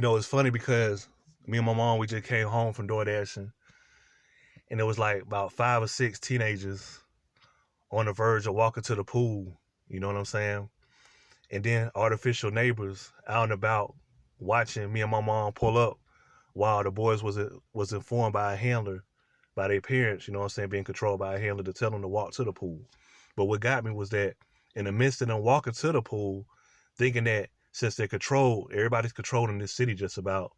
It's funny because me and my mom, we just came home from DoorDashing, and it was like about 5 or 6 teenagers on the verge of walking to the pool. You know what I'm saying? And then artificial neighbors out and about watching me and my mom pull up while the boys was informed by a handler, by their parents, you know what I'm saying, being controlled by a handler to tell them to walk to the pool. But what got me was that in the midst of them walking to the pool, thinking that since they're controlled, everybody's controlled in this city just about,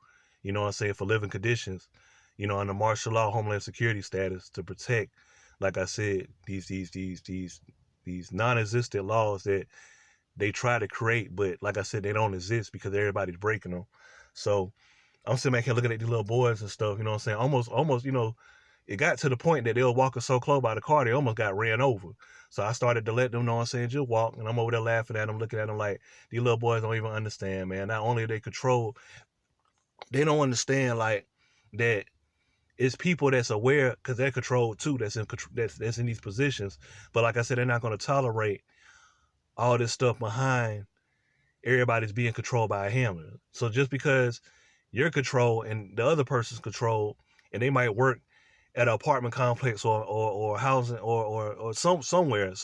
you know what I'm saying, for living conditions, under martial law, homeland security status to protect, like I said, these non-existent laws that they try to create, but like I said, they don't exist because everybody's breaking them. So I'm sitting back here looking at these little boys and stuff, you know what I'm saying? Almost, it got to the point that they were walking so close by the car, they almost got ran over. So I started to let them know, I'm saying, just walk. And I'm over there laughing at them, looking at them like, these little boys don't even understand, man. Not only are they controlled, they don't understand, like, that it's people that's aware because they're controlled too, that's in these positions. But like I said, they're not going to tolerate all this stuff behind everybody's being controlled by a handler. So just because you're controlled and the other person's controlled, and they might work at an apartment complex or housing or somewhere,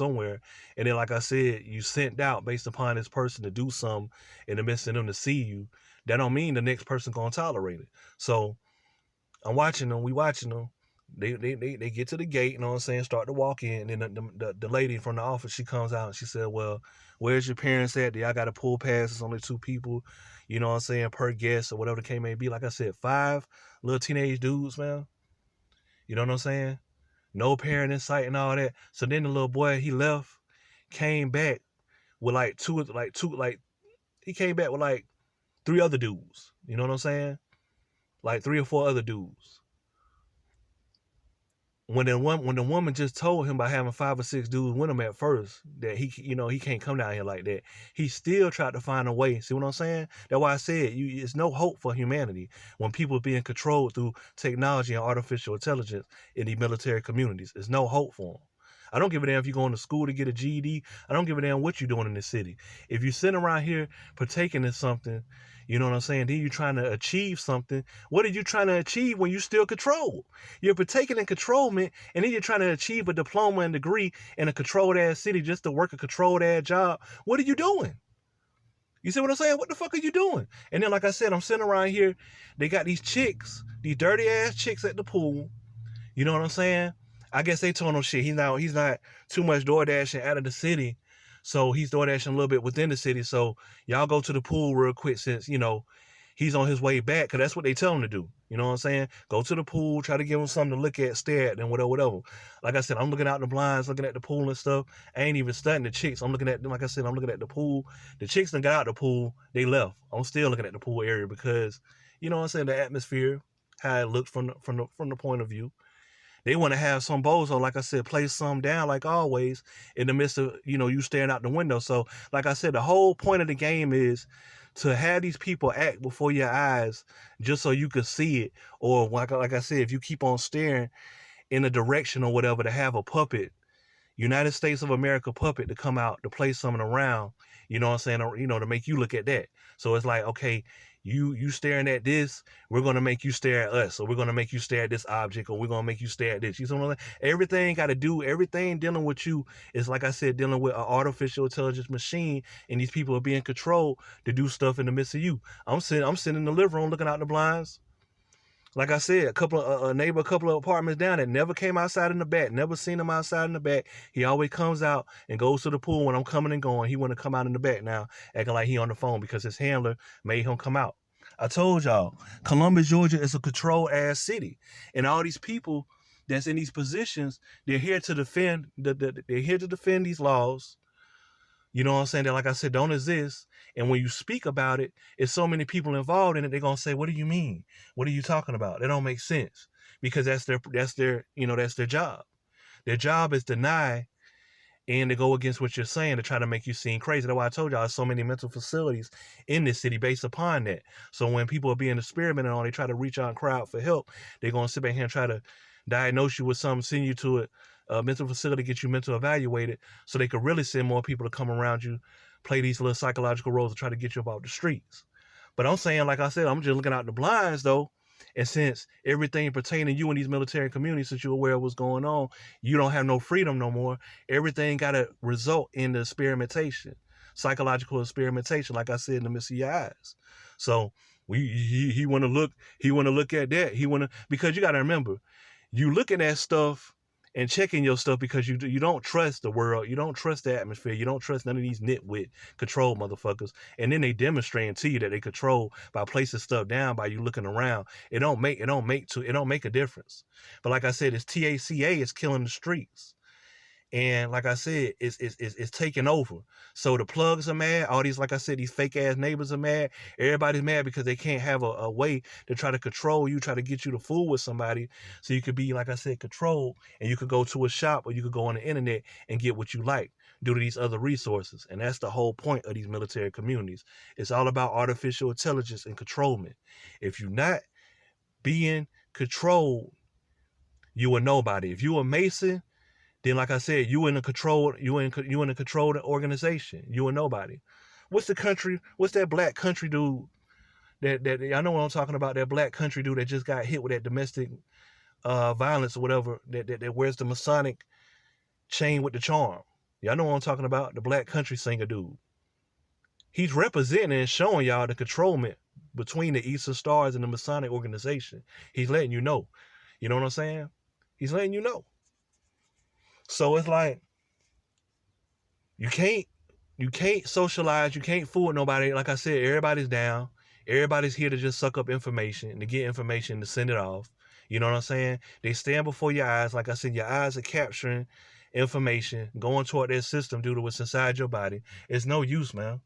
and then like I said, you sent out based upon this person to do something in the midst of them to see you, that don't mean the next person gonna tolerate it. So I'm watching them, we watching them. They get to the gate, you know what I'm saying, start to walk in, and then the lady from the office, she comes out and she said, well, where's your parents at? Y'all got a pool pass, it's only 2 people, you know what I'm saying, per guest or whatever the case may be. Like I said, 5 little teenage dudes, man. You know what I'm saying? No parent in sight and all that. So then the little boy, he left, came back with he came back with like 3 other dudes. You know what I'm saying? Like 3 or 4 other dudes. When the woman just told him by having 5 or 6 dudes with him at first that he can't come down here like that, he still tried to find a way. See what I'm saying? That's why I said it's no hope for humanity when people are being controlled through technology and artificial intelligence in the military communities. There's no hope for them. I don't give a damn if you're going to school to get a GED. I don't give a damn what you're doing in this city. If you're sitting around here partaking in something, you know what I'm saying, then you're trying to achieve something. What are you trying to achieve when you still controlled? You're partaking in controlment, and then you're trying to achieve a diploma and degree in a controlled ass city just to work a controlled ass job. What are you doing? You see what I'm saying? What the fuck are you doing? And then, like I said, I'm sitting around here. They got these chicks, these dirty ass chicks at the pool. You know what I'm saying? I guess they told him shit. He's not too much door dashing out of the city. So he's door dashing a little bit within the city. So y'all go to the pool real quick since, he's on his way back. Cause that's what they tell him to do. You know what I'm saying? Go to the pool, try to give him something to look at, stare at, and whatever. Like I said, I'm looking out the blinds, looking at the pool and stuff. I ain't even studying the chicks. I'm looking at them. Like I said, I'm looking at the pool. The chicks done got out the pool. They left. I'm still looking at the pool area because, you know what I'm saying, the atmosphere, how it looks from the point of view. They want to have some bozo, like I said, place some down like always in the midst of, you staring out the window. So, like I said, the whole point of the game is to have these people act before your eyes just so you can see it. Or like I said, if you keep on staring in a direction or whatever, to have a puppet, United States of America puppet to come out to play something around, you know what I'm saying, or, to make you look at that. So it's like, okay, you staring at this, we're going to make you stare at us, or we're going to make you stare at this object, or we're going to make you stare at this. You know what I'm saying? Everything dealing with you is, like I said, dealing with an artificial intelligence machine, and these people are being controlled to do stuff in the midst of you. I'm sitting in the living room looking out the blinds. Like I said, a neighbor, a couple of apartments down that never came outside in the back, never seen him outside in the back. He always comes out and goes to the pool when I'm coming and going. He want to come out in the back now, acting like he on the phone because his handler made him come out. I told y'all, Columbus, Georgia is a controlled ass city, and all these people that's in these positions, they're here to defend. They're here to defend these laws. You know what I'm saying? That, like I said, don't exist. And when you speak about it, it's so many people involved in it. They're gonna say, "What do you mean? What are you talking about? That don't make sense." Because that's their job. Their job is to deny and to go against what you're saying to try to make you seem crazy. That's why I told y'all there's so many mental facilities in this city based upon that. So when people are being experimented on, they try to reach out and cry out for help. They're gonna sit back here and try to diagnose you with something, send you to a mental facility, get you mental evaluated, so they could really send more people to come around you, play these little psychological roles to try to get you up off the streets. But I'm saying, like I said, I'm just looking out the blinds though. And since everything pertaining to you in these military communities, since you're aware of what's going on, you don't have no freedom no more. Everything got to result in the experimentation, psychological experimentation, like I said, in the midst of your eyes. So he want to look, at that. He want to, because you got to remember, you looking at stuff and checking your stuff because you don't trust the world, you don't trust the atmosphere, you don't trust none of these nitwit control motherfuckers, and then they demonstrating to you that they control by placing stuff down by you looking around. It don't make a difference. But like I said, it's TACA is killing the streets. And like I said, it's taking over. So the plugs are mad. All these, like I said, these fake ass neighbors are mad. Everybody's mad because they can't have a way to try to control you, try to get you to fool with somebody. So you could be, like I said, controlled, and you could go to a shop or you could go on the internet and get what you like due to these other resources. And that's the whole point of these military communities. It's all about artificial intelligence and controlment. If you're not being controlled, you a nobody. If you a Mason, then, like I said, you in a controlled organization. You a nobody. What's that black country dude that I know what I'm talking about? That black country dude that just got hit with that domestic violence or whatever. That wears the Masonic chain with the charm. Y'all know what I'm talking about? The black country singer dude. He's representing and showing y'all the controlment between the Eastern Stars and the Masonic organization. He's letting you know. You know what I'm saying? He's letting you know. So it's like you can't socialize, you can't fool with nobody. Like I said, everybody's down. Everybody's here to just suck up information, to get information, to send it off. You know what I'm saying? They stand before your eyes. Like I said, your eyes are capturing information, going toward their system due to what's inside your body. It's no use, man.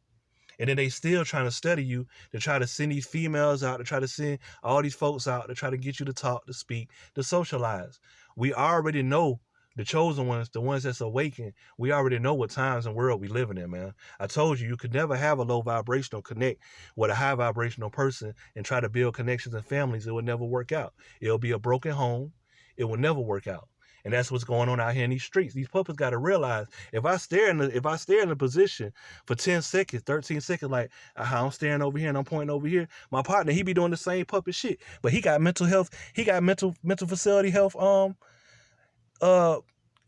And then they still trying to study you to try to send these females out, to try to send all these folks out, to try to get you to talk, to speak, to socialize. We already know the chosen ones, the ones that's awakened. We already know what times and world we living in, man. I told you, you could never have a low vibrational connect with a high vibrational person and try to build connections and families. It would never work out. It'll be a broken home. It will never work out. And that's what's going on out here in these streets. These puppets got to realize, if I stare in the position for 10 seconds, 13 seconds, like how I'm staring over here and I'm pointing over here, my partner, he be doing the same puppet shit. But he got mental health, he got mental facility health,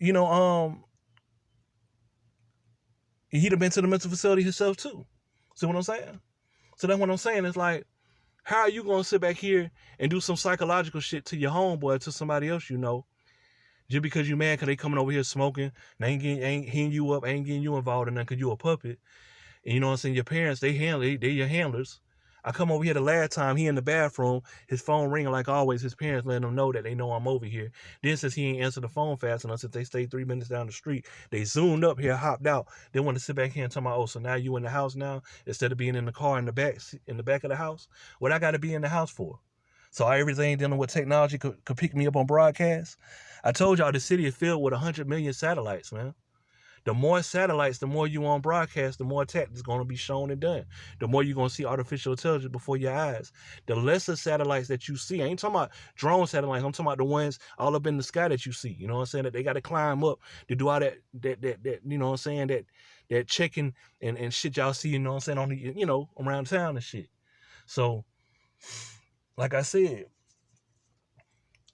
you know, he'd have been to the mental facility himself too. See what I'm saying? So that's what I'm saying. It's like, how are you gonna sit back here and do some psychological shit to your homeboy, to somebody else you know, just because you mad because they coming over here smoking, and ain't hitting you up, ain't getting you involved in nothing because you a puppet. And you know what I'm saying? Your parents, they your handlers. I come over here the last time, he in the bathroom, his phone ringing like always, his parents letting him know that they know I'm over here. Then since he ain't answered the phone fast enough, since they stayed 3 minutes down the street, they zoomed up here, hopped out. They want to sit back here and tell me, oh, so now you in the house now, instead of being in the car in the back of the house? What I got to be in the house for? So everything dealing with technology could pick me up on broadcast. I told y'all the city is filled with 100 million satellites, man. The more satellites, the more you on broadcast, the more attack is going to be shown and done. The more you're going to see artificial intelligence before your eyes. The lesser satellites that you see, I ain't talking about drone satellites, I'm talking about the ones all up in the sky that you see. You know what I'm saying? That they got to climb up to do all that, you know what I'm saying, that checking and shit y'all see, you know what I'm saying, on the, you know, around town and shit. So, like I said,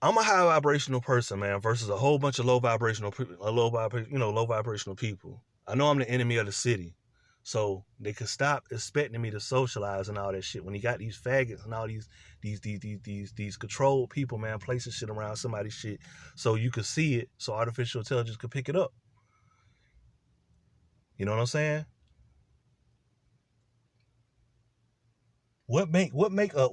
I'm a high vibrational person, man, versus a whole bunch of low vibrational people. I know I'm the enemy of the city, so they could stop expecting me to socialize and all that shit. When you got these faggots and all these controlled people, man, placing shit around somebody's shit, so you could see it, so artificial intelligence could pick it up. You know what I'm saying? What make the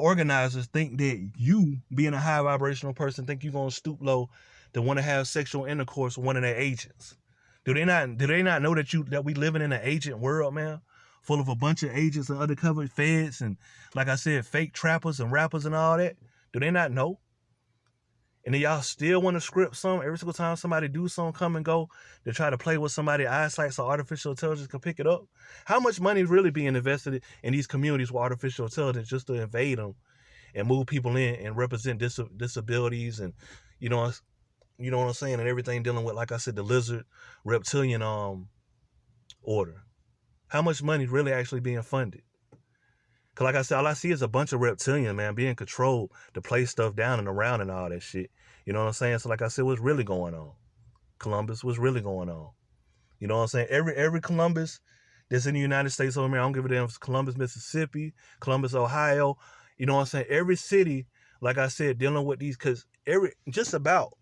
organizers think that you, being a high vibrational person, think you're gonna stoop low to want to have sexual intercourse with one of their agents? Do they not know that we living in an agent world, man? Full of a bunch of agents and undercover feds and, like I said, fake trappers and rappers and all that? Do they not know? And then y'all still want to script something every single time somebody do something, come and go, to try to play with somebody's eyesight so artificial intelligence can pick it up? How much money is really being invested in these communities with artificial intelligence just to invade them and move people in and represent disabilities and, you know what I'm saying, and everything dealing with, like I said, the lizard reptilian order? How much money is really actually being funded? Cause like I said, all I see is a bunch of reptilian, man, being controlled to play stuff down and around and all that shit. You know what I'm saying? So like I said, what's really going on? Columbus, what's really going on? You know what I'm saying? Every Columbus that's in the United States over here, I don't give a damn if it's Columbus, Mississippi, Columbus, Ohio. You know what I'm saying? Every city, like I said, dealing with these, cause just about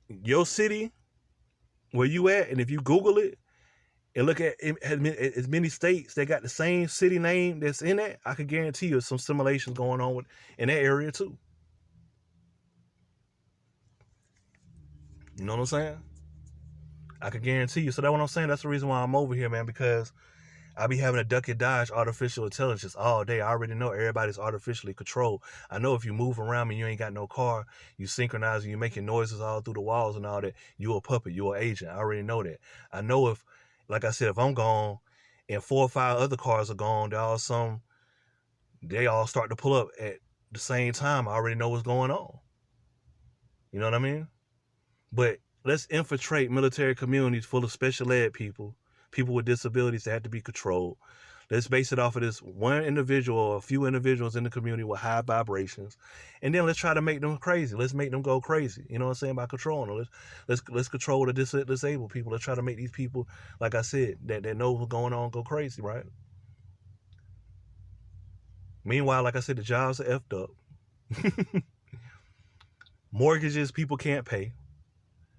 your city where you at, and if you Google it and look at it, as many states that got the same city name that's in it, I can guarantee you some simulations going on in that area too. You know what I'm saying? I can guarantee you. So that's what I'm saying. That's the reason why I'm over here, man, because I be having a duck and dodge artificial intelligence all day. I already know everybody's artificially controlled. I know if you move around and you ain't got no car, you synchronizing, you making noises all through the walls and all that, you a puppet, you an agent. I already know that. I know if, like I said, if I'm gone and 4 or 5 other cars are gone, they all start to pull up at the same time. I already know what's going on. You know what I mean? But let's infiltrate military communities full of special ed people with disabilities that have to be controlled. Let's base it off of this one individual or a few individuals in the community with high vibrations. And then let's try to make them crazy. Let's make them go crazy. You know what I'm saying? By controlling them. Let's control the disabled people. Let's try to make these people, like I said, that know what's going on, go crazy, right? Meanwhile, like I said, the jobs are effed up. Mortgages people can't pay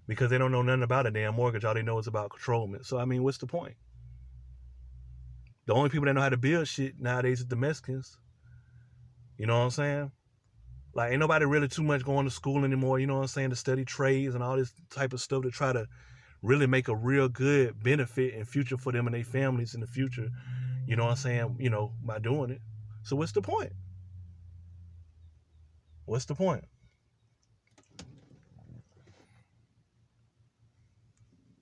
because they don't know nothing about a damn mortgage. All they know is about controlment. So, I mean, what's the point? The only people that know how to build shit nowadays is the Mexicans. You know what I'm saying? Like, ain't nobody really too much going to school anymore, you know what I'm saying, to study trades and all this type of stuff to try to really make a real good benefit and future for them and their families in the future, you know what I'm saying, you know, by doing it. So what's the point? What's the point?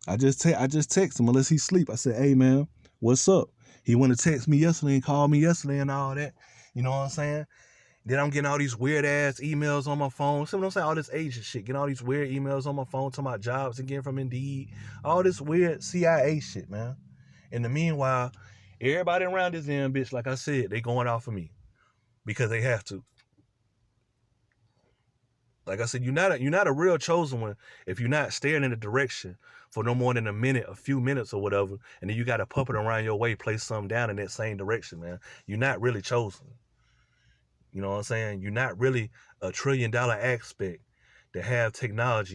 I just text him unless he sleep. I said, hey man, what's up? He went to text me yesterday and called me yesterday and all that. You know what I'm saying? Then I'm getting all these weird ass emails on my phone. See what I'm saying? All this agent shit. Getting all these weird emails on my phone to my jobs again from Indeed. All this weird CIA shit, man. In the meanwhile, everybody around this damn bitch, like I said, they going off of me because they have to. Like I said, you're not a real chosen one if you're not staring in a direction for no more than a minute, a few minutes or whatever, and then you got a puppet around your way, place something down in that same direction, man. You're not really chosen. You know what I'm saying? You're not really a $1 trillion aspect to have technology